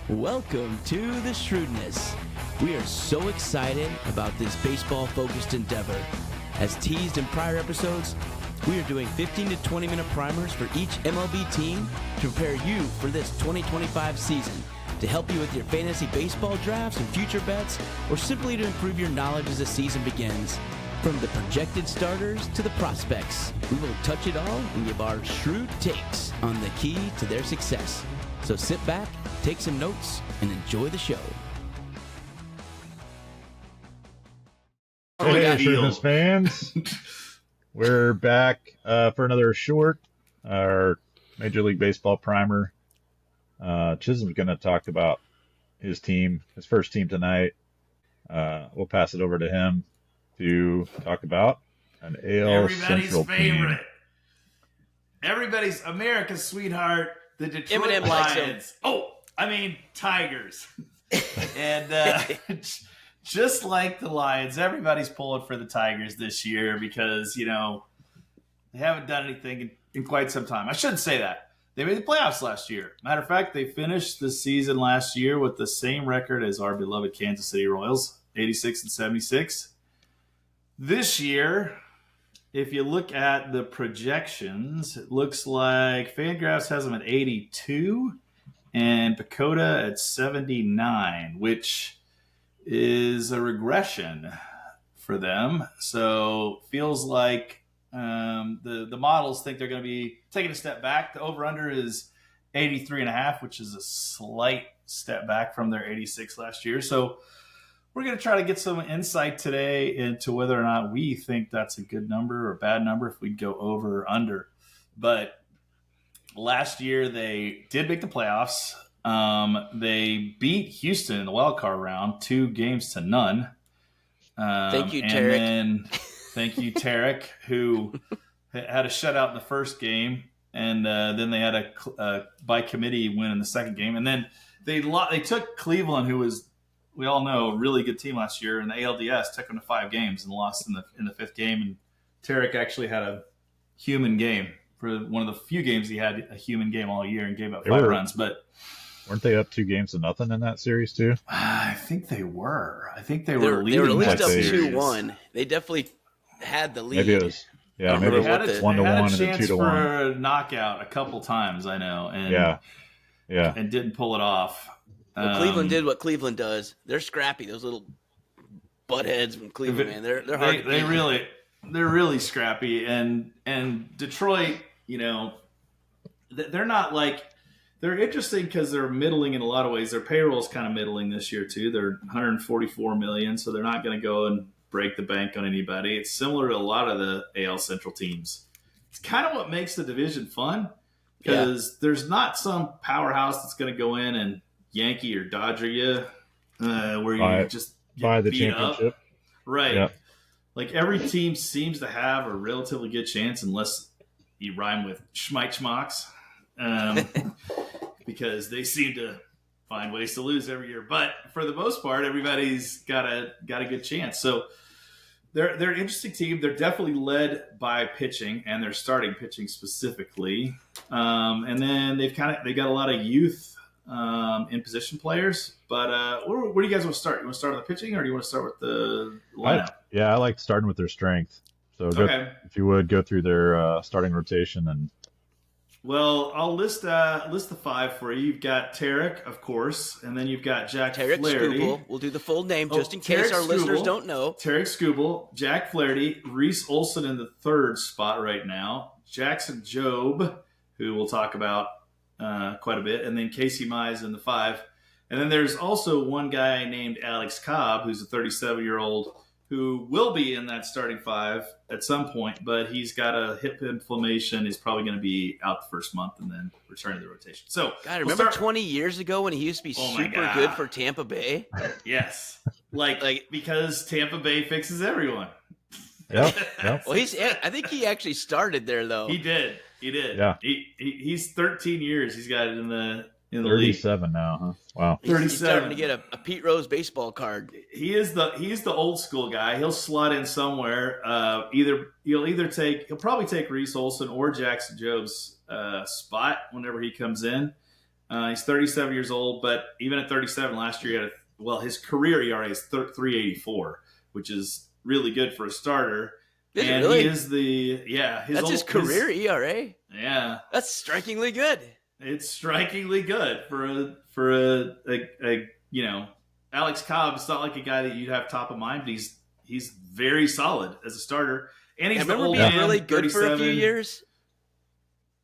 Welcome to the Shrewdness. We are so excited about this baseball-focused endeavor. As teased in prior episodes, we are doing 15 to 20-minute primers for each MLB team to prepare you for this 2025 season, to help you with your fantasy baseball drafts and future bets, or simply to improve your knowledge as the season begins. From the projected starters to the prospects, we will touch it all and give our shrewd takes on the key to their success. So sit back, take some notes, and enjoy the show. Hey, Shrewdness fans. We're back for another short, our Major League Baseball primer. Chisholm's going to talk about his team, his first team tonight. We'll pass it over to him to talk about an AL Everybody's Central favorite. team. Everybody's America's sweetheart, the Detroit Eminem likes Lions. Tigers. And just like the Lions, everybody's pulling for the Tigers this year because, you know, they haven't done anything in quite some time. I shouldn't say that. They made the playoffs last year. Matter of fact, they finished the season last year with the same record as our beloved Kansas City Royals, 86-76. This year, if you look at the projections, it looks like Fangraphs has them at 82 and Pacoda at 79, which is a regression for them. So feels like the models think they're going to be taking a step back. The over-under is 83.5, which is a slight step back from their 86 last year. So we're going to try to get some insight today into whether or not we think that's a good number or a bad number if we'd go over or under. But last year they did make the playoffs. They beat Houston in the wild card round 2-0. Thank you, Tarek. And thank you, Tarek, who had a shutout in the first game, and then they had a by committee win in the second game, and then they took Cleveland, who was, we all know, a really good team last year, and the ALDS took them to 5 games and lost in the 5th game. And Tarek actually had a human game for one of the few games he had a human game all year and gave up 5 runs. But weren't they up 2-0 in that series too? I think they were. I think they were leading. They were at least that up series. 2-1. They definitely had the lead. Maybe it was. Yeah, maybe They it had was a 1-1 and chance then 2-1. for a knockout a couple times, I know, and and didn't pull it off. Well, Cleveland did what Cleveland does. They're scrappy. Those little buttheads from Cleveland, man. They're hard. They're really scrappy, and Detroit, you know, they're not like, they're interesting because they're middling in a lot of ways. Their payroll is kind of middling this year too. They're $144 million, so they're not going to go and break the bank on anybody. It's similar to a lot of the AL Central teams. It's kind of what makes the division fun because there's not some powerhouse that's going to go in and Yankee or Dodger you, where you just buy the beat championship. up. Right. Yep. Like every team seems to have a relatively good chance unless you rhyme with schmeichmocks, because they seem to find ways to lose every year. But for the most part, everybody's got a good chance. So they're an interesting team. They're definitely led by pitching, and they're starting pitching specifically. And then they got a lot of youth in position players. But where do you guys want to start? You want to start with the pitching, or do you want to start with the lineup? I like starting with their strength. So if you would go through their starting rotation. And well, I'll list the 5 for you. You've got Tarek, of course, and then you've got Jack Tarek Flaherty. Skubal. We'll do the full name just in case our listeners don't know. Tarek Skubal, Jack Flaherty, Reese Olson in the 3rd spot right now, Jackson Jobe, who we'll talk about quite a bit, and then Casey Mize in the 5. And then there's also one guy named Alex Cobb, who's a 37-year-old who will be in that starting 5 at some point, but he's got a hip inflammation. He's probably going to be out the first month and then return to the rotation. So, God, remember 20 years ago when he used to be super good for Tampa Bay? Yes. Like because Tampa Bay fixes everyone. Yep. Well, I think he actually started there, though. He did. Yeah. He's 13 years. He's got it in the league. 37 now, huh? Wow. 37. He's starting to get a Pete Rose baseball card. He's the old school guy. He'll slot in somewhere. He'll probably take Reese Olson or Jackson Jobe's spot whenever he comes in. He's 37 years old, but even at 37 last year, he had his career ERA is 3.84, which is really good for a starter. Is it and really? he is That's his career ERA? Yeah. That's strikingly good. It's strikingly good for a Alex Cobb. It's not like a guy that you'd have top of mind, but he's very solid as a starter. And he's I remember being really good for a few years.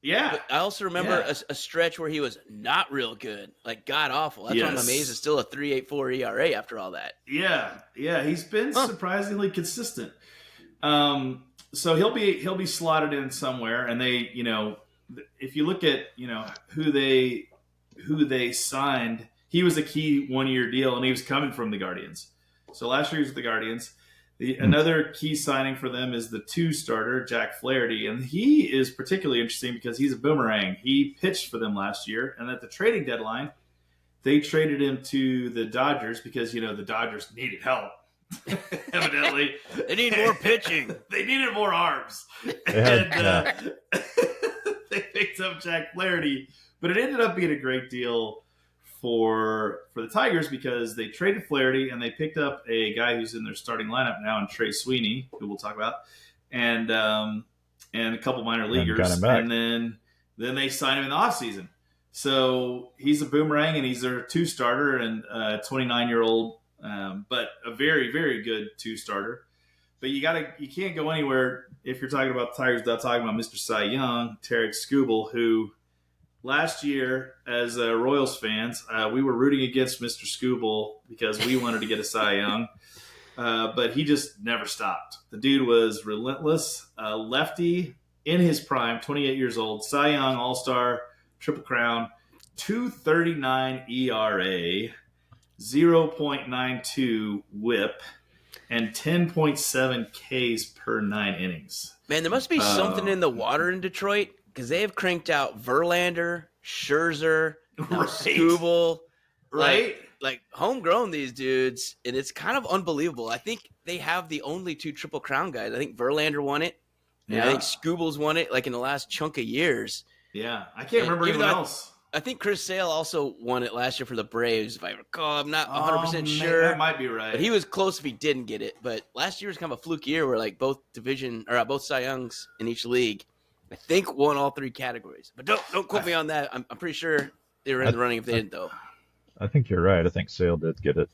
Yeah. But I also remember a stretch where he was not real good, like god awful. That's why I'm amazed it's still a 3.84 ERA after all that. Yeah. He's been surprisingly consistent. So he'll be slotted in somewhere, and they, if you look at who they signed, he was a key 1-year deal, and he was coming from the Guardians. So last year he was with the Guardians. Another key signing for them is the 2 starter, Jack Flaherty, and he is particularly interesting because he's a boomerang. He pitched for them last year, and at the trading deadline, they traded him to the Dodgers because the Dodgers needed help. Evidently, they need more pitching. They needed more arms, they picked up Jack Flaherty. But it ended up being a great deal for the Tigers because they traded Flaherty and they picked up a guy who's in their starting lineup now, and Trey Sweeney, who we'll talk about, and a couple minor leaguers, and then they signed him in the offseason. So he's a boomerang, and he's their 2 starter, and 29-year-old. But a very, very good 2 starter. But you can't go anywhere if you're talking about the Tigers without talking about Mr. Cy Young, Tarek Skubal, who last year, as Royals fans, we were rooting against Mr. Skubal because we wanted to get a Cy Young. But he just never stopped. The dude was relentless, lefty in his prime, 28 years old, Cy Young, All-Star, Triple Crown, 2.39 ERA. 0.92 whip, and 10.7 Ks per 9 innings. Man, there must be something in the water in Detroit because they have cranked out Verlander, Scherzer, Skubal, right? Like homegrown these dudes, and it's kind of unbelievable. I think they have the only 2 Triple Crown guys. I think Verlander won it, and I think Skubal's won it like in the last chunk of years. Yeah, I can't remember anyone else. I think Chris Sale also won it last year for the Braves, if I recall. I'm not 100% sure. That might be right. But he was close if he didn't get it. But last year was kind of a fluke year where like both Cy Youngs in each league, I think, won all 3 categories. But don't quote me on that. I'm pretty sure they were in the running if they didn't, though. I think you're right. I think Sale did get it.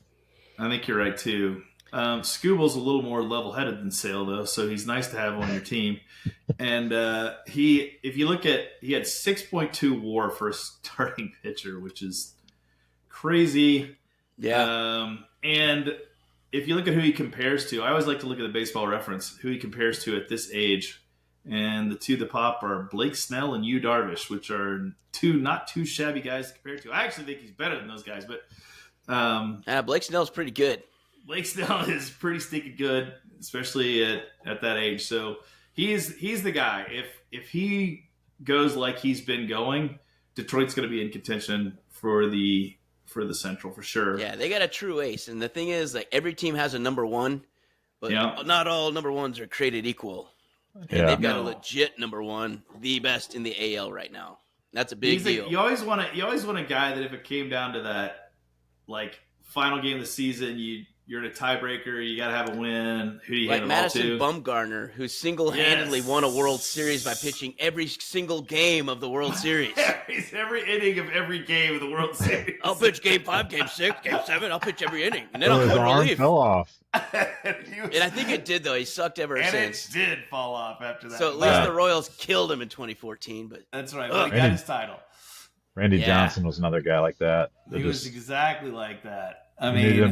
I think you're right, too. Skubal's a little more level-headed than Sale, though, so he's nice to have on your team. And if you look at, he had 6.2 WAR for a starting pitcher, which is crazy. Yeah. And if you look at who he compares to, I always like to look at the Baseball Reference, who he compares to at this age. And the 2 that pop are Blake Snell and Yu Darvish, which are 2 not too shabby guys to compare to. I actually think he's better than those guys, but Blake Snell's pretty good. Blake Snell is pretty stinking good, especially at that age. So he's the guy. If he goes like he's been going, Detroit's going to be in contention for the Central for sure. Yeah, they got a true ace, and the thing is, like every team has a number 1, but not all number 1s are created equal. And they've got a legit number 1, the best in the AL right now. That's a big deal. You always want a guy that if it came down to that, like final game of the season, you're in a tiebreaker. You got to have a win. Who do you hand the ball to? Madison Bumgarner, who single-handedly won a World Series by pitching every single game of the World Series. Every inning of every game of the World Series. I'll pitch Game 5, Game 6, Game 7. I'll pitch every inning, and then I'll his go in arm relief. fell off. And I think it did, though. He sucked ever since. And it did fall off after that. So at least the Royals killed him in 2014. But that's right. Well, he got his title. Randy Johnson was another guy like that. He was exactly like that. I mean, needed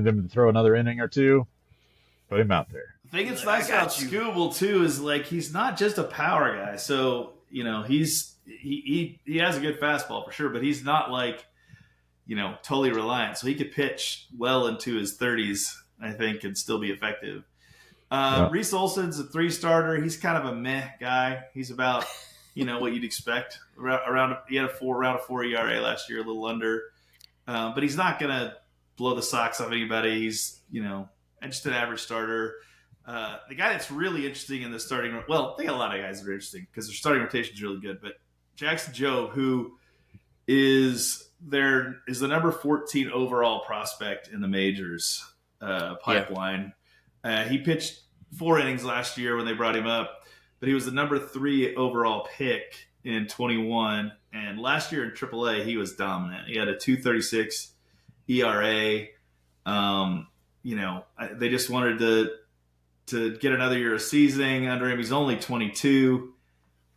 him to throw another inning or 2. Put him out there. The thing that's nice about Skubal too is like he's not just a power guy. So he has a good fastball for sure, but he's not like totally reliant. So he could pitch well into his 30s, I think, and still be effective. Reese Olson's a 3 starter. He's kind of a meh guy. He's about what you'd expect. He had around a 4 ERA last year, a little under. But he's not gonna blow the socks off anybody. He's just an average starter. The guy that's really interesting in the starting, well, they got a lot of guys that are interesting because their starting rotation is really good. But Jackson Jobe, who is the number 14 overall prospect in the majors pipeline. He pitched 4 innings last year when they brought him up, but he was the number 3 overall pick in 21. And last year in AAA, he was dominant. He had a 2.36 ERA. They just wanted to get another year of seasoning under him. He's only 22.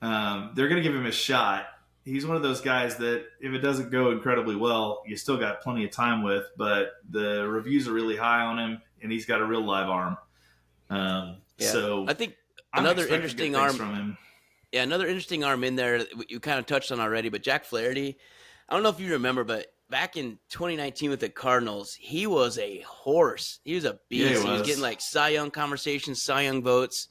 They're going to give him a shot. He's one of those guys that if it doesn't go incredibly well, you still got plenty of time with, but the reviews are really high on him, and he's got a real live arm. So I think another interesting arm from him. Yeah, another interesting arm in there you kind of touched on already, but Jack Flaherty, I don't know if you remember, but back in 2019 with the Cardinals, he was a horse. He was a beast. He was getting like Cy Young conversations, Cy Young votes.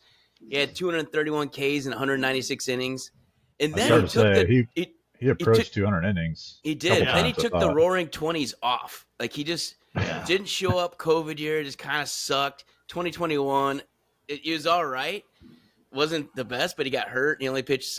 He had 231 Ks in 196 innings. And then he approached 200 innings. He did. Then he took the roaring 20s off. Like he just didn't show up COVID year, just kind of sucked. 2021, it was all right. Wasn't the best, but he got hurt. He only pitched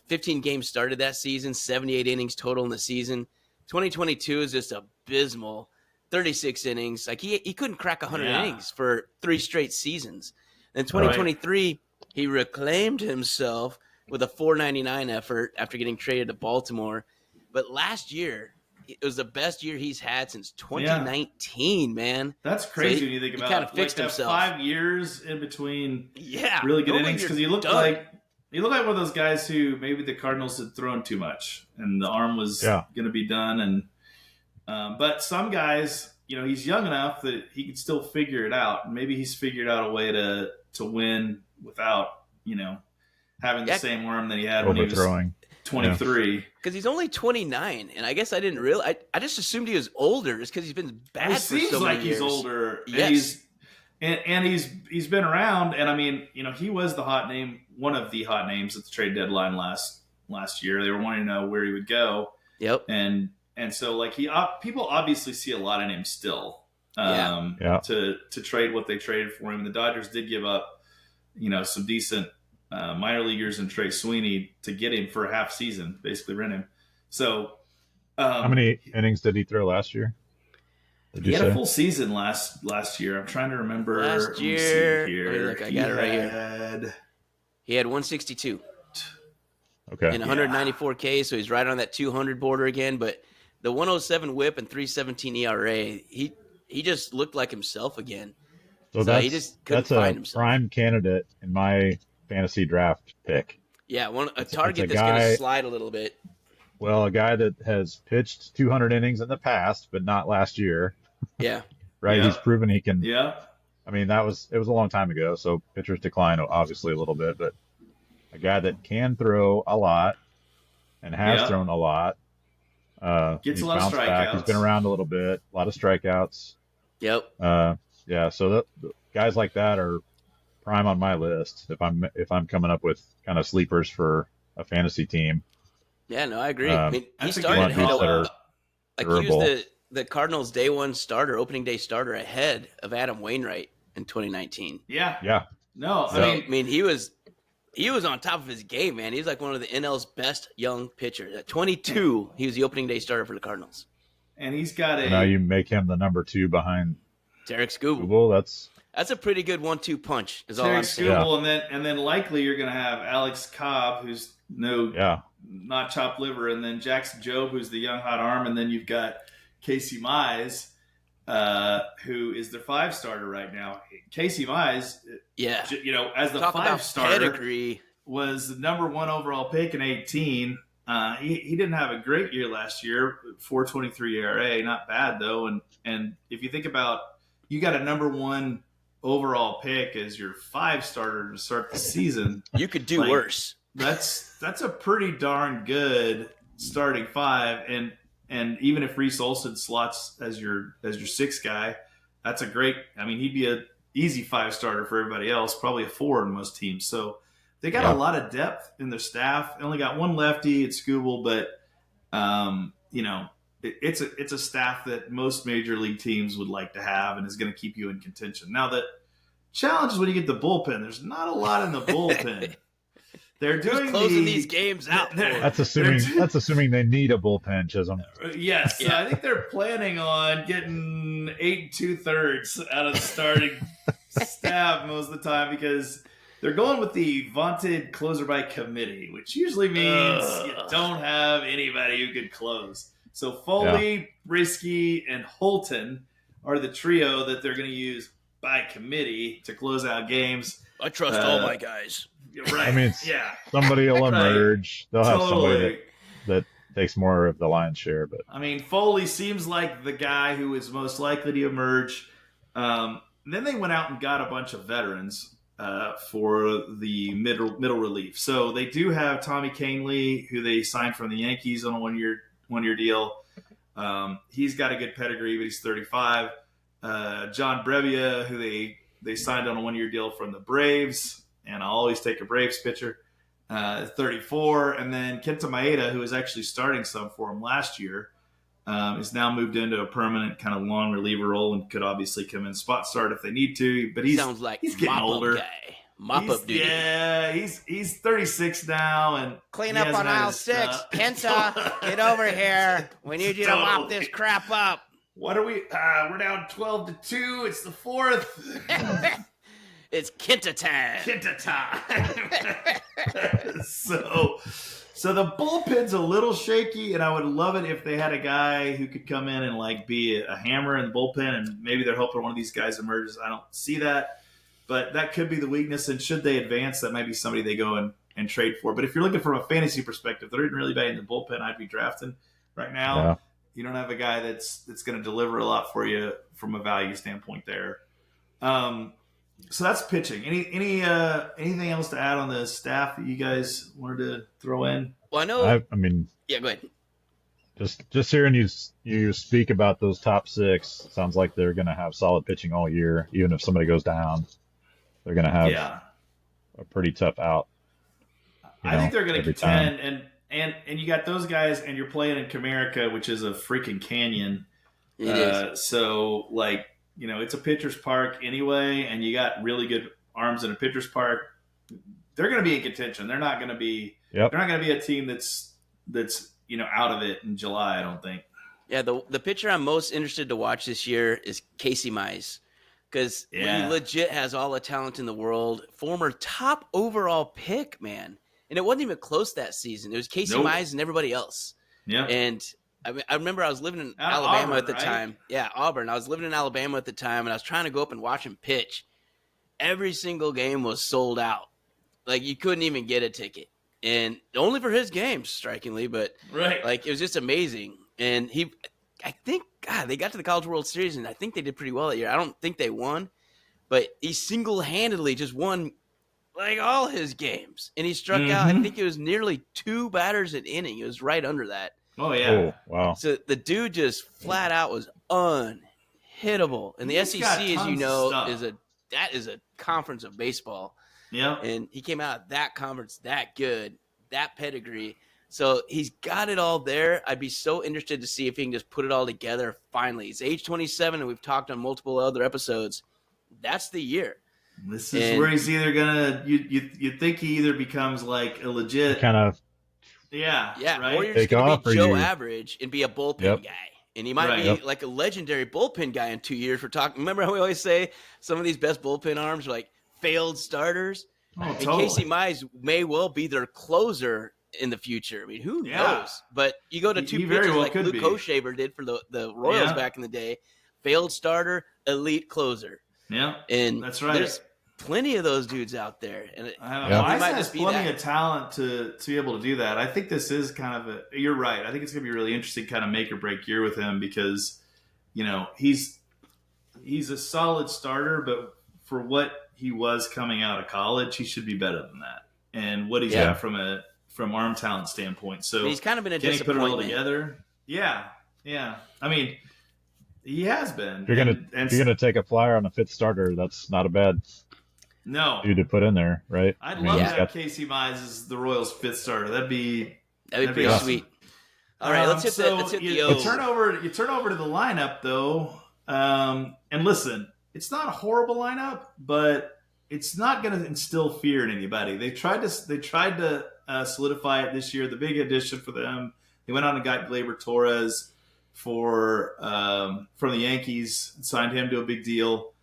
15 games started that season, 78 innings total in the season. 2022 is just abysmal, 36 innings. Like he couldn't crack 100 innings for 3 straight seasons. Then 2023, he reclaimed himself with a 499 effort after getting traded to Baltimore. But last year, it was the best year he's had since 2019, man. That's crazy when you think about it. He kind of fixed himself. 5 years in between really good innings, because he looked like one of those guys who maybe the Cardinals had thrown too much and the arm was going to be done. And but some guys, he's young enough that he could still figure it out. Maybe he's figured out a way to win without, having the same arm that he had when he was 23. Because he's only 29, and I guess I didn't realize. I just assumed he was older, just because he's been bad for so many years. It seems like he's older. Yes. And he's been around, and I mean, he was the hot name, one of the hot names at the trade deadline last year. They were wanting to know where he would go. Yep. And so like people obviously see a lot in him still. To trade what they traded for him. The Dodgers did give up, some decent minor leaguers and Trey Sweeney to get him for a half season, basically rent him. So, how many innings did he throw last year? He had a full season last year. I'm trying to remember. Last year, look, I got it right here. He had 162. Okay. In 194 Ks, so he's right on that 200 border again. But the 107 WHIP and 317 ERA, he just looked like himself again. So he just couldn't find himself. Prime candidate in my fantasy draft pick. Yeah, a target that's going to slide a little bit. Well, a guy that has pitched 200 innings in the past, but not last year. Yeah. Right? Yeah. He's proven he can. Yeah. I mean, it was a long time ago, so pitchers decline obviously a little bit, but a guy that can throw a lot and has thrown a lot. Gets a lot of strikeouts. Back. He's been around a little bit, a lot of strikeouts. Yep. So the guys like that are prime on my list if I'm coming up with kind of sleepers for a fantasy team. Yeah, no, I agree. I mean, he started he was the Cardinals' day one starter, opening day starter, ahead of Adam Wainwright in 2019. Yeah. No, I mean, he was on top of his game, man. He was like one of the NL's best young pitchers. At 22, he was the opening day starter for the Cardinals. And he's got now you make him the number 2 behind Derek Skubal. That's a pretty good 1-2 punch. Is all Derek I'm saying. Skubal, and then likely you're going to have Alex Cobb, who's not chopped liver, and then Jackson Jobe, who's the young hot arm, and then you've got Casey Mize, who is their 5 starter right now. Casey Mize, as the 5 starter, was the number 1 overall pick in 18. He didn't have a great year last year, 4.23 ERA, not bad though. And if you think about, you got a number 1 overall pick as your 5 starter to start the season, you could do worse. That's a pretty darn good starting 5, and even if Reese Olson slots as your 6th guy, that's a great. I mean, he'd be a easy 5 starter for everybody else, probably a 4 in most teams. So they got a lot of depth in their staff. They only got 1 lefty at Skubal, but it's a staff that most major league teams would like to have and is going to keep you in contention. Now the challenge is when you get the bullpen. There's not a lot in the bullpen. They're doing closing these games out. That's assuming they need a bullpen, Chisholm. Yes, yeah. I think they're planning on getting 8 2/3 out of the starting staff most of the time because they're going with the vaunted closer by committee, which usually means you don't have anybody who could close. So Foley, Brisky, and Holton are the trio that they're going to use by committee to close out games. I trust all my guys. Right. I mean, somebody will emerge. They'll have somebody that takes more of the lion's share. But I mean, Foley seems like the guy who is most likely to emerge. Then they went out and got a bunch of veterans for the middle relief. So they do have Tommy Canely, who they signed from the Yankees on a one-year deal. He's got a good pedigree, but he's 35. John Brebbia, who they signed on a one-year deal from the Braves. And I'll always take a Braves pitcher, 34. And then Kenta Maeda, who was actually starting some for him last year, is now moved into a permanent kind of long reliever role and could obviously come in spot start if they need to. But he's getting older. Guy. Mop-up duty. Yeah, he's 36 now. And clean up on aisle 6. Kenta, get over here. We need you to mop this crap up. What are we? We're down 12-2. It's the 4th. It's Kenta time. So the bullpen's a little shaky, and I would love it if they had a guy who could come in and like be a hammer in the bullpen, and maybe they're hoping one of these guys emerges. I don't see that, but that could be the weakness. And should they advance, that might be somebody they go and trade for. But if you're looking from a fantasy perspective, they're really bad in the bullpen. I'd be drafting right now. Yeah. You don't have a guy that's going to deliver a lot for you from a value standpoint there. So that's pitching. Anything else to add on the staff that you guys wanted to throw in? Well, I know. I mean, yeah, go ahead. Just hearing you speak about those top 6, sounds like they're going to have solid pitching all year. Even if somebody goes down, they're going to have a pretty tough out. I think they're going to contend, and you got those guys, and you're playing in Comerica, which is a freaking canyon. It is. So like. It's a pitcher's park anyway, and you got really good arms in a pitcher's park. They're going to be in contention. They're not going to be. Yep. They're not going to be a team that's out of it in July. I don't think. Yeah, the pitcher I'm most interested to watch this year is Casey Mize, because he legit has all the talent in the world. Former top overall pick, man, and it wasn't even close that season. It was Casey Mize and everybody else. Yeah, and. I remember I was living in Alabama at the time. Yeah, Auburn. I was living in Alabama at the time, and I was trying to go up and watch him pitch. Every single game was sold out. Like, you couldn't even get a ticket. And only for his games, strikingly, but like, it was just amazing. And I think, God, they got to the College World Series, and I think they did pretty well that year. I don't think they won, but he single-handedly just won, like, all his games. And he struck out, I think it was nearly 2 batters an inning. It was right under that. Oh, yeah. Oh, wow. So the dude just flat out was unhittable. And the SEC, as you know, is a conference of baseball. Yeah. And he came out of that conference that good, that pedigree. So he's got it all there. I'd be so interested to see if he can just put it all together finally. He's age 27, and we've talked on multiple other episodes. That's the year. This is where he's either going to – you think he either becomes like a legit – kind of – Yeah, right. Or you're just going to be Joe Average and be a bullpen guy. And he might be like a legendary bullpen guy in 2 years. Remember how we always say some of these best bullpen arms are like failed starters? Oh, and totally. Casey Mize may well be their closer in the future. I mean, who knows? But you go to two pitchers like Luke Hochevar did for the Royals back in the day. Failed starter, elite closer. Yeah, and that's right. There's plenty of those dudes out there. And Mize has plenty of talent to be able to do that. I think this is kind of you're right. I think it's going to be a really interesting kind of make or break year with him because, he's a solid starter, but for what he was coming out of college, he should be better than that. And what he's got from arm talent standpoint. So he's kind of been a can he put it all disappointment. together? Yeah. I mean, he has been. If you're gonna take a flyer on a 5th starter, that's not a bad dude to put in there, right? I'd love to have Casey Mize as the Royals' 5th starter. That'd be pretty awesome. Sweet. All right, let's hit the you turn over to the lineup though, and listen, it's not a horrible lineup, but it's not going to instill fear in anybody. They tried to solidify it this year. The big addition for them, they went on and got Gleyber Torres from the Yankees, signed him to a big deal.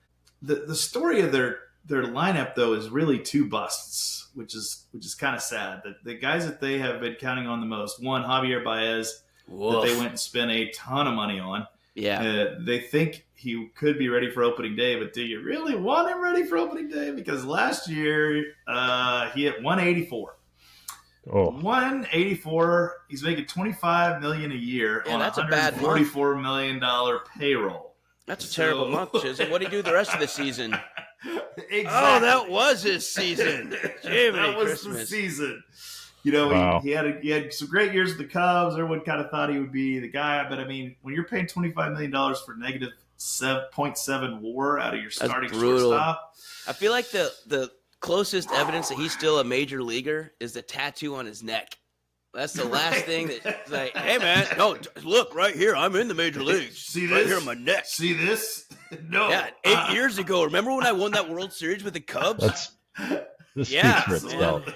The story of their lineup though is really two busts, which is kind of sad. The guys that they have been counting on the most, one, Javier Baez, that they went and spent a ton of money on. Yeah. They think he could be ready for opening day, but do you really want him ready for opening day? Because last year he hit 184. Oh. 184. He's making $25 million a year on that's a bad $144 million payroll. That's a terrible month, Chisholm. What did he do the rest of the season? Exactly. Oh, that was his season. That was the season. You know, wow. he had some great years with the Cubs. Everyone kind of thought he would be the guy. But, I mean, when you're paying $25 million for negative 0.7 WAR out of your starting shortstop. I feel like the closest evidence that he's still a major leaguer is the tattoo on his neck. That's the last thing that's like, hey, man, no, look, right here. I'm in the major leagues. See this? Right here on my neck. See this? No. Yeah, 8 years ago. Remember when I won that World Series with the Cubs? This speaks for itself.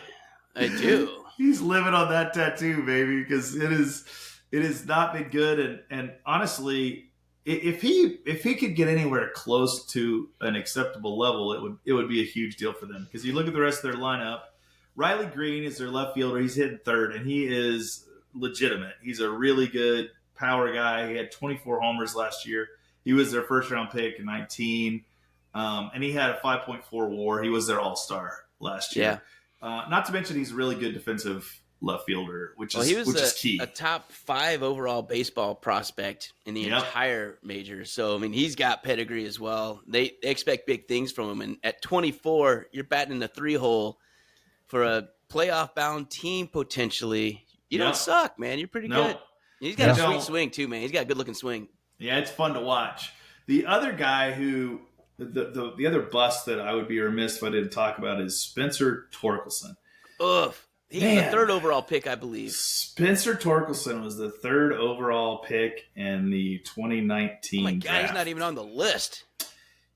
I do. He's living on that tattoo, baby, because it has not been good. And honestly, if he could get anywhere close to an acceptable level, it would be a huge deal for them. Because you look at the rest of their lineup, Riley Green is their left fielder. He's hitting third, and he is legitimate. He's a really good power guy. He had 24 homers last year. He was their first-round pick in 19, and he had a 5.4 WAR. He was their all-star last year. Yeah. Not to mention he's a really good defensive left fielder, which is key. A top 5 overall baseball prospect in the entire major. So, I mean, he's got pedigree as well. They expect big things from him. And at 24, you're batting in the 3-hole for a playoff-bound team potentially. You don't suck, man. You're pretty good. He's got a sweet swing, too, man. He's got a good-looking swing. Yeah, it's fun to watch. The other guy who the other bust that I would be remiss if I didn't talk about is Spencer Torkelson. Ugh. He's the 3rd overall pick, I believe. Spencer Torkelson was the 3rd overall pick in the 2019 Oh, my God, draft. he's not even on the list.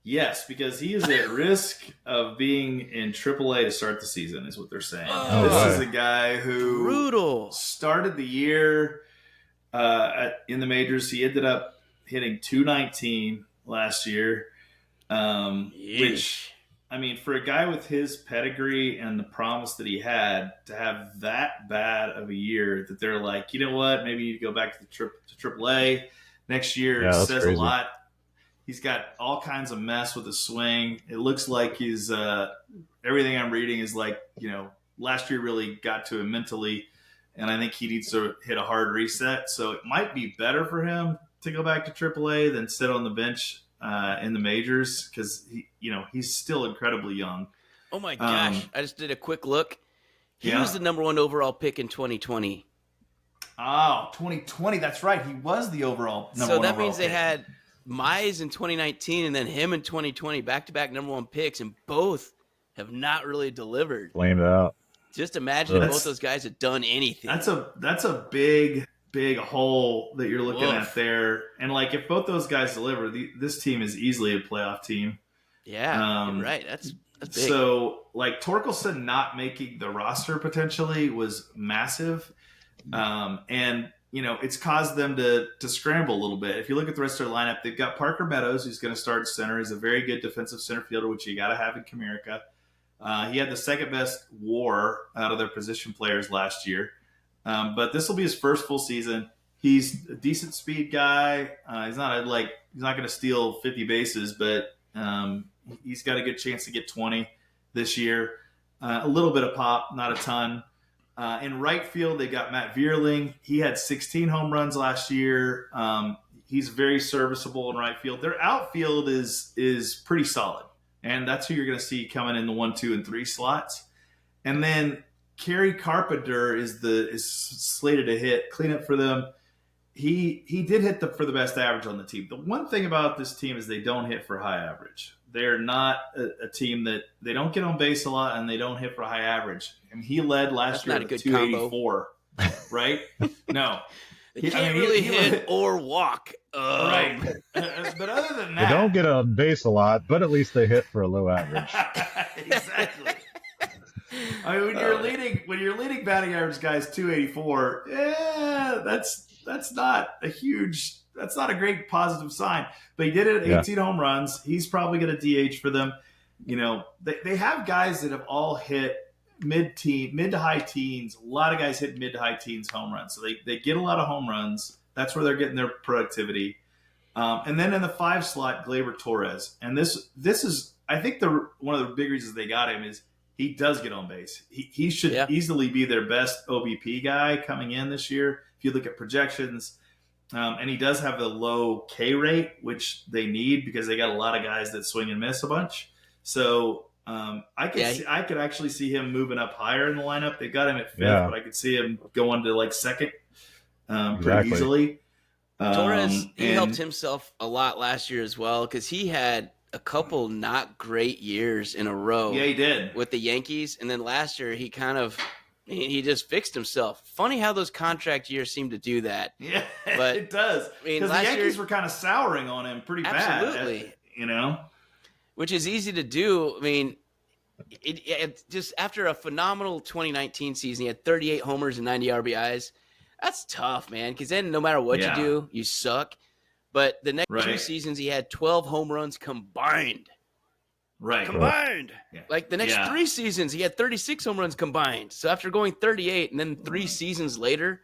Yes, because he is at risk of being in AAA to start the season, is what they're saying. This is a guy who started the year in the majors. He ended up hitting 219 last year, which, I mean, for a guy with his pedigree and the promise that he had to have that bad of a year, that they're like, you know what, maybe you go back to AAA next year. Yeah, it says crazy. a lot. He's got all kinds of mess with his swing. It looks like he's everything I'm reading is like, you know, last year really got to him mentally, and I think he needs to hit a hard reset. So it might be better for him to go back to AAA than sit on the bench in the majors, because he's still incredibly young. Oh my gosh! I just did a quick look. He was the number 1 overall pick in 2020. Oh, 2020. That's right. He was the overall number 1 So that overall means they pick. had Mize in 2019 and then him in 2020, back-to-back number 1 picks, and both have not really delivered. Flamed out. Just imagine if both those guys had done anything. That's a big hole that you're looking at there. And like, if both those guys deliver, this team is easily a playoff team. Yeah, you're right. That's big. So like, Torkelson not making the roster potentially was massive. And it's caused them to scramble a little bit. If you look at the rest of their lineup, they've got Parker Meadows, who's going to start center. He's a very good defensive center fielder, which you got to have in Comerica. He had the second best WAR out of their position players last year. But this will be his first full season. He's a decent speed guy. He's not going to steal 50 bases, but he's got a good chance to get 20 this year. A little bit of pop, not a ton. In right field, they got Matt Vierling. He had 16 home runs last year. He's very serviceable in right field. Their outfield is pretty solid, and that's who you're going to see coming in the 1, 2, and 3 slots. And then Kerry Carpenter is slated to hit cleanup for them. He did hit for the best average on the team. The one thing about this team is they don't hit for high average. They're not a team that they don't get on base a lot, and they don't hit for high average. And he led last year with 284, right? No. They can't really hit or walk Right. But other than They that, don't get on base a lot, but at least they hit for a low average. exactly. I mean, when you're leading batting average guys 284, yeah, that's not a great positive sign. But he did it at 18 home runs. He's probably going to DH for them. You know, they have guys that have all hit mid to high teens. A lot of guys hit mid to high teens home runs. So they get a lot of home runs. That's where they're getting their productivity. And then in the 5 slot, Gleyber Torres. And this is, I think, one of the big reasons they got him is he does get on base. He should easily be their best OBP guy coming in this year. If you look at projections, and he does have the low K rate, which they need because they got a lot of guys that swing and miss a bunch. So I could actually see him moving up higher in the lineup. They got him at 5th, but I could see him going to like 2nd pretty easily. Torres, he helped himself a lot last year as well because he had a couple not great years in a row. Yeah, he did. With the Yankees. And then last year, he just fixed himself. Funny how those contract years seem to do that. Yeah, but, it does. Because the Yankees were kind of souring on him pretty bad. Absolutely. You know? Which is easy to do. I mean, it just after a phenomenal 2019 season, he had 38 homers and 90 RBIs. That's tough, man, because then no matter what you do, you suck. But the next 2 seasons, he had 12 home runs combined. Right. Combined. Yeah. Like the next 3 seasons, he had 36 home runs combined. So after going 38 and then 3 seasons later,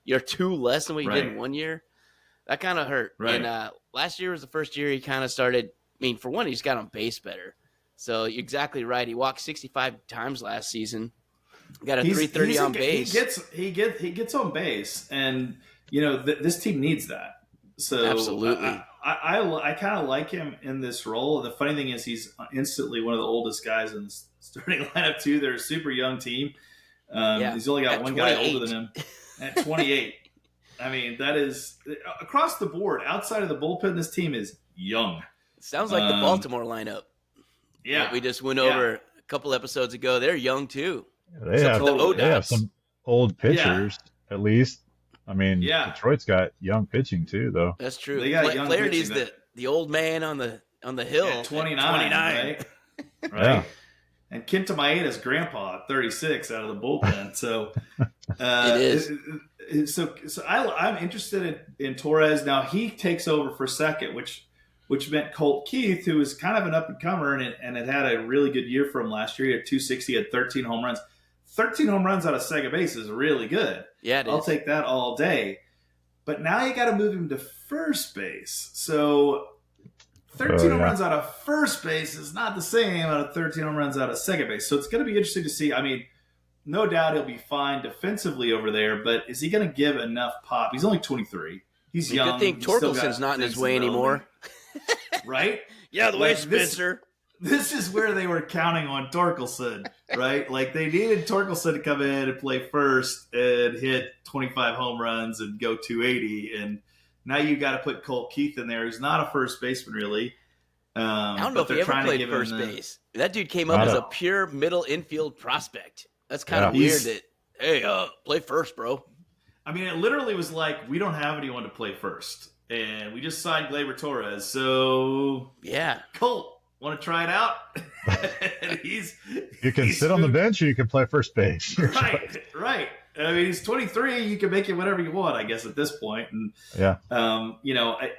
you're 2 less than what you did in 1 year. That kind of hurt. Right. And last year was the first year he kind of started. I mean, for one, he just got on base better. So you're exactly right. He walked 65 times last season. Got a 330 on base. He gets on base, and you know this team needs that. So absolutely, I kind of like him in this role. The funny thing is, he's instantly one of the oldest guys in the starting lineup too. They're a super young team. He's only got one guy older than him at 28. I mean, that is across the board. Outside of the bullpen, this team is young. Sounds like the Baltimore lineup. Yeah, that we just went over a couple episodes ago. They're young too. They have some old pitchers, at least. I mean, Detroit's got young pitching too, though. That's true. They got young Flaherty's pitching, the old man on the hill. At 29. Right? Right. Yeah. And Kenta Maeda's grandpa at 36 out of the bullpen. So it is. So I'm interested in Torres. Now he takes over for second, which meant Colt Keith, who is kind of an up-and-comer and had a really good year for him last year. He had 260, had 13 home runs. 13 home runs out of second base is really good. Yeah, I'll take that all day. But now you got to move him to first base. So 13 home runs out of first base is not the same out of 13 home runs out of second base. So it's going to be interesting to see. I mean, no doubt he'll be fine defensively over there, but is he going to give enough pop? He's only 23. He's young. Good thing Torkelson's not in his way anymore. Right? Yeah, the way Spencer. This is where they were counting on Torkelson, right? Like they needed Torkelson to come in and play first and hit 25 home runs and go 280. And now you got to put Colt Keith in there, who's not a first baseman really. I don't know if he ever played first base. That dude came up as a pure middle infield prospect. That's kind of weird that, hey, play first, bro. I mean, it literally was like, we don't have anyone to play first. And we just signed Gleyber Torres. So, Colt. Want to try it out? You can sit on the bench or you can play first base. Right. I mean, he's 23. You can make it whatever you want, I guess, at this point. And,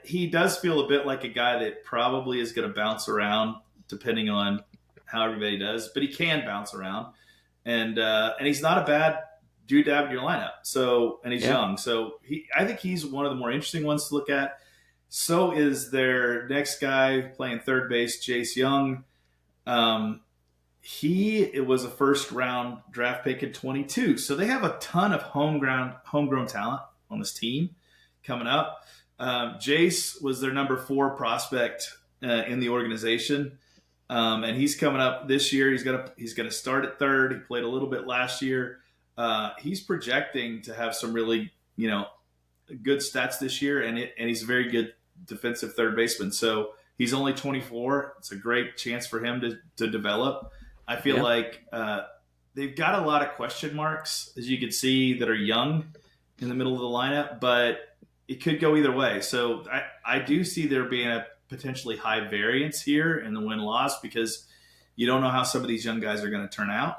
he does feel a bit like a guy that probably is going to bounce around depending on how everybody does. But he can bounce around. And he's not a bad dude to have in your lineup. So, and he's young. So, I think he's one of the more interesting ones to look at. So is their next guy playing third base, Jace Young. He was a first-round draft pick in 22. So they have a ton of homegrown talent on this team coming up. Jace was their number 4 prospect in the organization, and he's coming up this year. He's gonna start at third. He played a little bit last year. He's projecting to have some really good stats this year, and he's a very good defensive third baseman. So he's only 24. It's a great chance for him to develop. I feel like they've got a lot of question marks, as you can see, that are young in the middle of the lineup, but it could go either way. So I do see there being a potentially high variance here in the win-loss because you don't know how some of these young guys are going to turn out.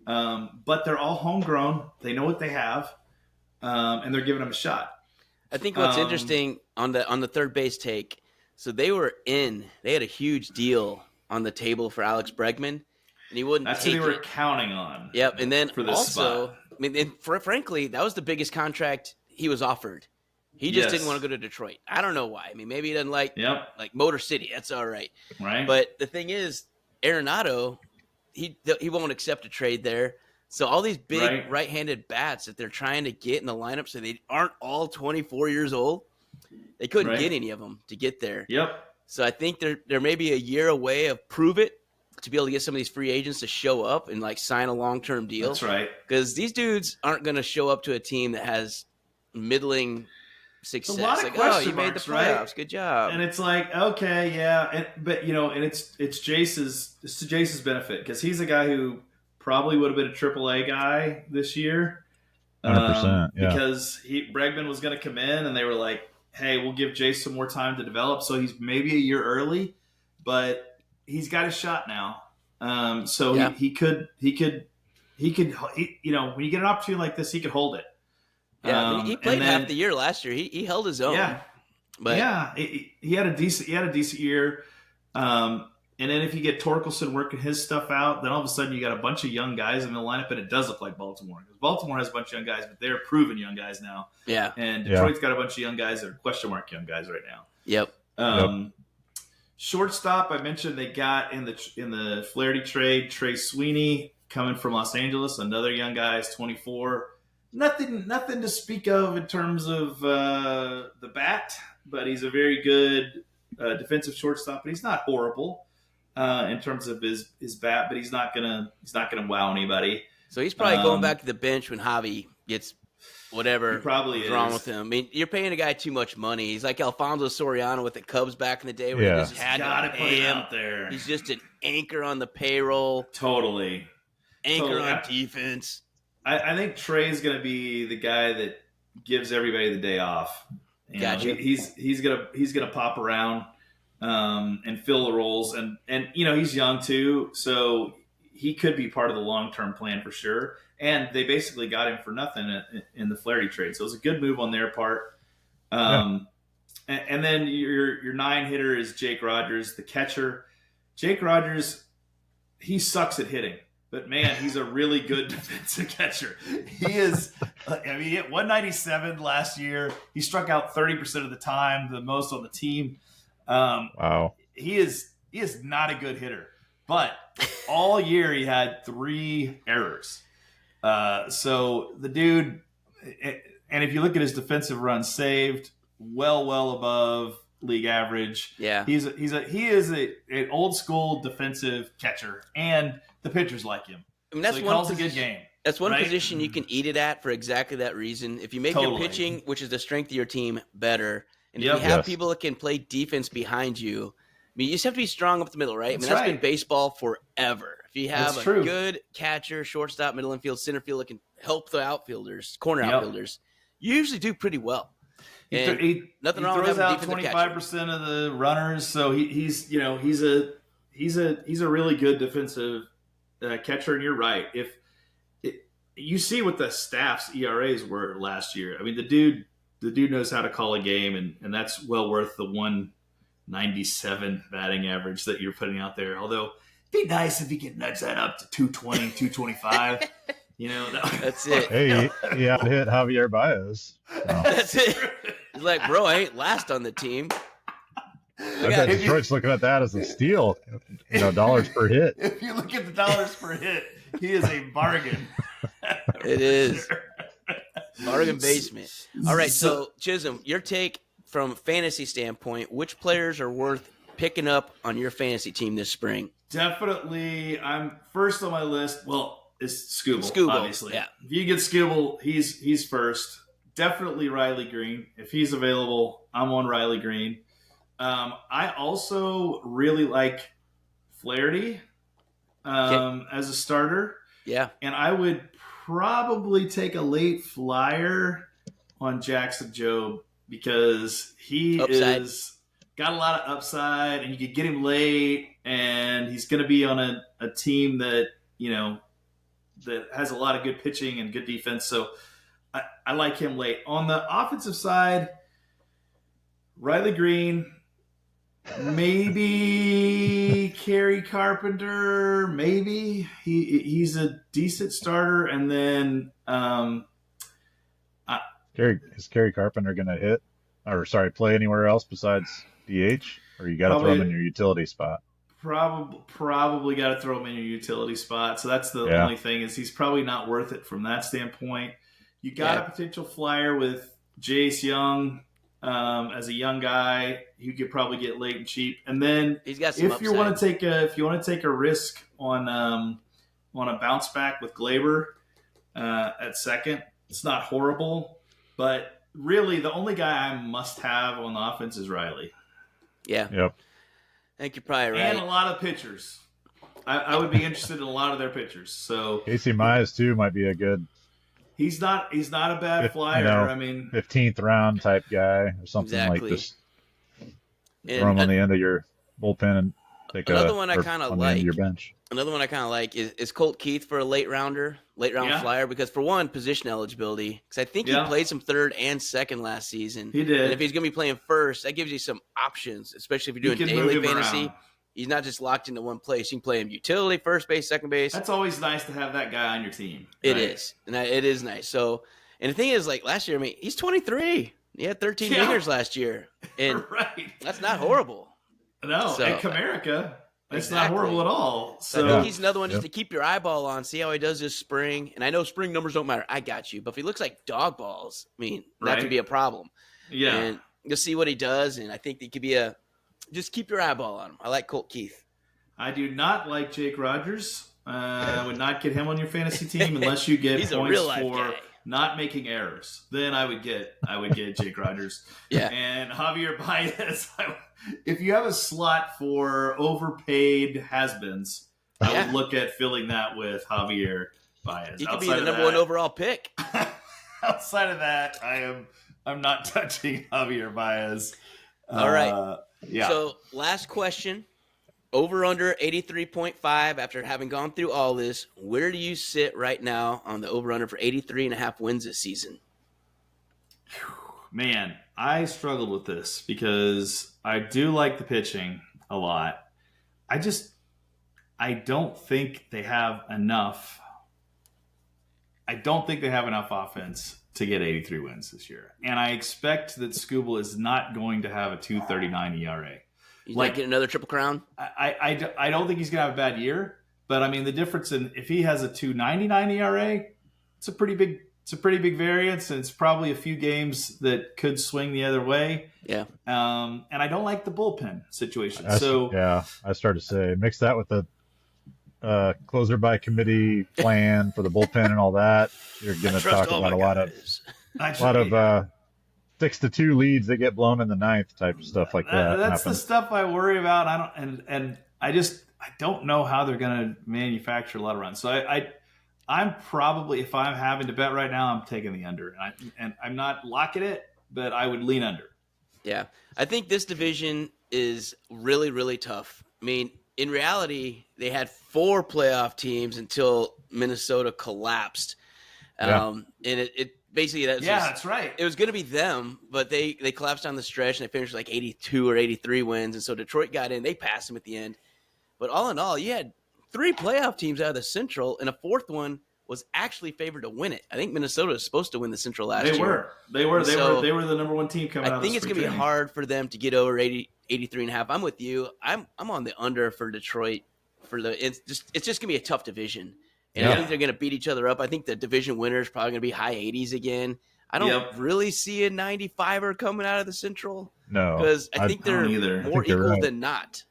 But they're all homegrown. They know what they have, and they're giving them a shot. I think what's interesting on the third base take, so they had a huge deal on the table for Alex Bregman, and he wouldn't That's take what they were it. counting on. Yep, and then for this also, spot. I mean, and frankly, that was the biggest contract he was offered. He just didn't want to go to Detroit. I don't know why. I mean, maybe he doesn't like Motor City. That's all right. Right. But the thing is, Arenado, he won't accept a trade there. So all these big right-handed bats that they're trying to get in the lineup so they aren't all 24 years old, they couldn't get any of them to get there. Yep. So I think they're maybe a year away of prove it to be able to get some of these free agents to show up and like sign a long-term deal. That's right. Because these dudes aren't going to show up to a team that has middling success. A lot of like, question you made the marks, playoffs. right? Good job. And it's like, okay, yeah, but and it's Jace's to Jace's benefit because he's a guy who probably would have been a AAA guy this year. 100%. Yeah. Because Bregman was going to come in, and they were like, "Hey, we'll give Jace some more time to develop." So he's maybe a year early, but he's got his shot now. So he could, when you get an opportunity like this, he could hold it. Yeah, he played half the year last year. He held his own. Yeah, but he had a decent year. And then if you get Torkelson working his stuff out, then all of a sudden you got a bunch of young guys in the lineup, and it does look like Baltimore. Because Baltimore has a bunch of young guys, but they're proven young guys now. Yeah. And Detroit's got a bunch of young guys that are question mark young guys right now. Yep. Shortstop, I mentioned they got in the Flaherty trade, Trey Sweeney coming from Los Angeles, another young guy, is 24. Nothing to speak of in terms of the bat, but he's a very good defensive shortstop, but he's not horrible. In terms of his bat, but he's not gonna wow anybody. So he's probably going back to the bench when Javi gets whatever probably wrong with him. I mean, you're paying a guy too much money. He's like Alfonso Soriano with the Cubs back in the day, where they just had to pay him out there. He's just an anchor on the payroll. Totally, anchor on defense. I think Trey's gonna be the guy that gives everybody the day off. Gotcha. He's gonna pop around. And fill the roles, and he's young too, so he could be part of the long-term plan for sure. And they basically got him for nothing in the Flaherty trade, so it was a good move on their part. And then your 9-hitter is Jake Rogers, the catcher. Jake Rogers, he sucks at hitting, but man, he's a really good defensive catcher. He is. He hit 197 last year. He struck out 30% of the time, the most on the team. Wow. He is not a good hitter, but all year he had 3 errors. So the dude, and if you look at his defensive runs saved, well above league average. Yeah. He is an old school defensive catcher, and the pitchers like him. I mean, that's so he one calls position, a good game. That's one position you can eat it at for exactly that reason. If you make your pitching, which is the strength of your team, better. And if you have people that can play defense behind you, I mean, you just have to be strong up the middle, right? That's been baseball forever. If you have a good catcher, shortstop, middle infield, center field that can help the outfilders, corner outfilders, you usually do pretty well. Nothing wrong with having a defensive catcher. 25% of the runners, so he's a really good defensive catcher. And you're right. You see what the staff's ERAs were last year. I mean, the dude knows how to call a game, and that's well worth the 197 batting average that you're putting out there. Although it'd be nice if you could nudge that up to 220, 225. That's it. Hey, he out-hit Javier Baez. So. That's it. He's like, bro, I ain't last on the team. I bet Detroit's looking at that as a steal. Dollars per hit. If you look at the dollars per hit, he is a bargain. It is. Bargain basement. All right, so Chisholm, your take from fantasy standpoint, which players are worth picking up on your fantasy team this spring? Definitely, I'm first on my list. Well, it's Skubal, obviously. Yeah. If you get Skubal, he's first. Definitely Riley Green. If he's available, I'm on Riley Green. I also really like Flaherty as a starter. Yeah. And I would probably take a late flyer on Jackson Jobe because he Upside. is got a lot of upside, and you could get him late, and he's going to be on a team that that has a lot of good pitching and good defense. So I like him late. On the offensive side, Riley Green, maybe Kerry Carpenter, maybe he's a decent starter, and then Is Kerry Carpenter going to play anywhere else besides DH, or you got to throw him in your utility spot? Probably got to throw him in your utility spot. So that's the only thing, is he's probably not worth it from that standpoint. You got a potential flyer with Jace Young as a young guy. You could probably get late and cheap. And then he's got some if upside. you want to take a risk on a bounce back with Glaber at second, it's not horrible. But really, the only guy I must have on the offense is Riley. Yeah. Yep. I think you're probably right. And a lot of pitchers. I would be interested in a lot of their pitchers. So Casey Mize too might be a good. He's not a bad flyer. 15th round type guy or something like this. Throw him on the end of your bullpen and take another one I kind of like. Your bench. Another one I kind of like is Colt Keith for a late round flyer, because for one, position eligibility, because I think he played some third and second last season. He did. And if he's going to be playing first, that gives you some options, especially if you're doing daily fantasy. Around. He's not just locked into one place. You can play him utility, first base, second base. That's always nice to have that guy on your team. Right? It is. And it is nice. So, and the thing is, like last year, he's 23. He had 13 dingers last year. And that's not horrible. No, and Comerica, that's not horrible at all. So I think he's another one just to keep your eyeball on, see how he does this spring. And I know spring numbers don't matter. I got you. But if he looks like dog balls, that could be a problem. Yeah. And you'll see what he does. And I think he could be just keep your eyeball on him. I like Colt Keith. I do not like Jake Rogers. I would not get him on your fantasy team unless you get points for not making errors. Then I would get Jake Rogers. Yeah. And Javier Baez. If you have a slot for overpaid has-beens, I would look at filling that with Javier Baez. He could be the number one overall pick. Outside of that, I'm not touching Javier Baez. All right. Yeah. So last question. Over under 83.5 after having gone through all this, where do you sit right now on the over under for 83.5 wins this season? Man, I struggled with this because I do like the pitching a lot. I don't think they have enough. I don't think they have enough offense to get 83 wins this year. And I expect that Skubal is not going to have a 2.39 ERA. He's not getting another Triple Crown? I don't think he's going to have a bad year. But, the difference in if he has a 2.99 ERA, it's a pretty big variance, and it's probably a few games that could swing the other way. Yeah. And I don't like the bullpen situation. I started to say, mix that with the closer by committee plan for the bullpen and all that. You're going to talk about a lot of 6-2 leads that get blown in the ninth type of stuff like that. That's the stuff I worry about. I don't know how they're going to manufacture a lot of runs. So I'm probably, if I'm having to bet right now, I'm taking the under. And I'm not locking it, but I would lean under. Yeah. I think this division is really, really tough. In reality, they had 4 playoff teams until Minnesota collapsed. And it basically that's right. It was going to be them, but they collapsed on the stretch and they finished like 82 or 83 wins. And so Detroit got in. They passed them at the end. But all in all, you had 3 playoff teams out of the Central, and a 4th one was actually favored to win it. I think Minnesota was supposed to win the Central last year. They were the number one team coming out of the I think it's going to be hard for them to get over 83.5. I'm with you. I'm on the under for Detroit. It's just going to be a tough division. And I think they're going to beat each other up. I think the division winner is probably going to be high 80s again. I don't really see a 95er coming out of the Central. No. Because I think they're more equal than not.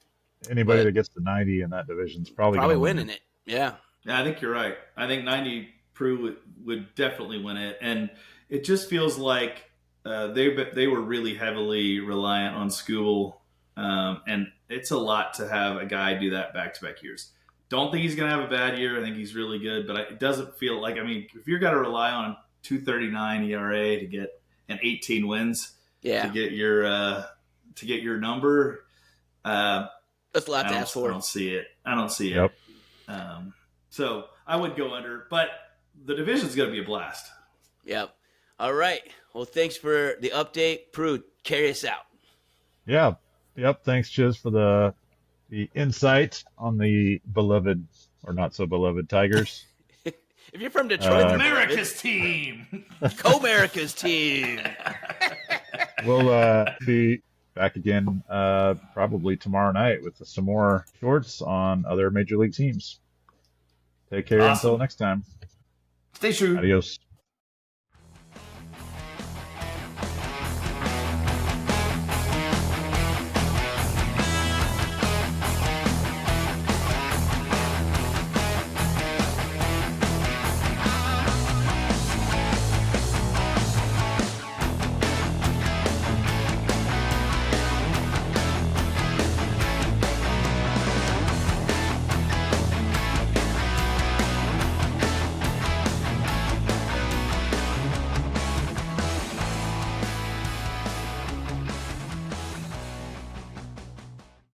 Anybody that gets to 90 in that division is probably winning it. Yeah. Yeah, I think you're right. I think 90 Prue would definitely win it. And it just feels like they were really heavily reliant on Skubal. And it's a lot to have a guy do that back-to-back years. Don't think he's going to have a bad year. I think he's really good. But it doesn't feel like, if you're going to rely on 2.39 ERA to get an 18 wins, Yeah. to get your number. That's a lot to ask for. I don't see it. Yep. So I would go under, but the division's going to be a blast. Yep. All right. Well, thanks for the update. Prue, carry us out. Yeah. Yep. Thanks, Chiz, for the insight on the beloved or not so beloved Tigers. If you're from Detroit, America's team. Co-America's team. We'll be back again probably tomorrow night with some more shorts on other major league teams. Take care until next time. Stay true. Adios.